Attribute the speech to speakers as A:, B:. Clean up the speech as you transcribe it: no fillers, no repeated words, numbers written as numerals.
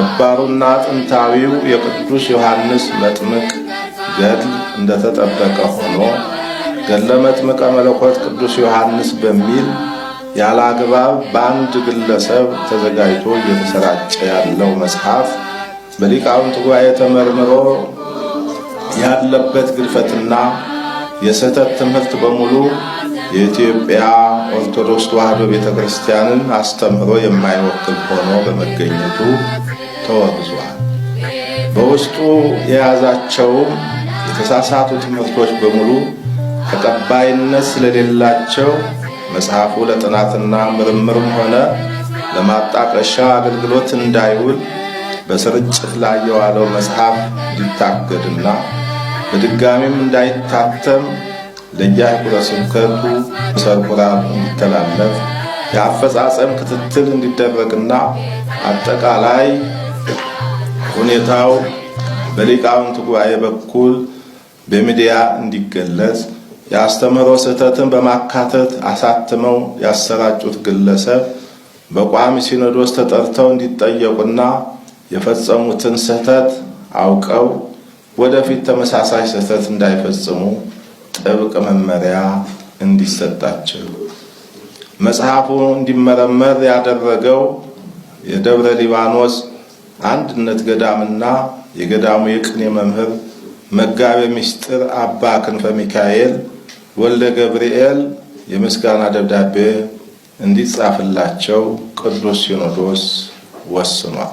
A: ነባሩና ጥንታዊው የቅዱስ ዮሐንስ መጥምቅ ገድል እንደተጠበቀ ሆኖ ገድለ መጥምቀ መለኮት ቅዱስ ዮሐንስ በሚል ያላግባብ በአንድ ግለሰብ ተዘጋጅቶ እየተሰራጨ ያለው መጽሐፍ በሊቃውንት ጉባኤ ተመርምሮ ያለበት ግድፈትና የስህተት ትምህርት በሙሉ የኢትዮጵያ ኦርቶዶክስ ተዋሕዶ ቤተክርስቲያንን አስተምህሮ የማይወክል ሆኖ በመገኘቱ ተወግዟል። በውስጡ የያዛቸው የተሳሳቱ ትምህርቶች በሙሉ ተቀባይነት ስለሌላቸው መጽሐፉ ለጥናትና ምርምርም ሆነ ለማጣቀሻ አገልግሎት እንዳይውል በስርጭት ላይ የዋለው መጽሐፍ እንዲታገድና በድጋሚም እንዳይታተም ለየአህጉረ ስብከቱ ሰርኩላር እንዲተላለፍ የአፈጻጸም ክትትል እንዲደረግና አጠቃላይ ሁኔታው በሊቃውንት ጉባኤ በኩል በሚዲያ እንዲገለጽ የአስተምህሮ ስህተትን በማካተት አሳትመው ያሰራጩት ግለሰብ በቋሚ ሲኖዶስ ተጠርተው እንዲጠየቁና የፈጸሙትን ስህተት አውቀው ወደፊት ተመሳሳይ ስህተት እንዳይፈጽሙ ጥብቅ መመሪያ እንዲሰጣቸው መጽሐፉ እንዲመረመር ያደረገው የደብረ ሊባኖስ አንድነት ገዳምና የገዳሙ የቅኔ መምህር መጋቤ ምስጢር አባ ክንፈ ሚካኤል ወልደ ገብርኤል የምስጋና ደብዳቤ እንዲጻፍላቸው ቅዱስ ሲኖዶስ ወስኗል።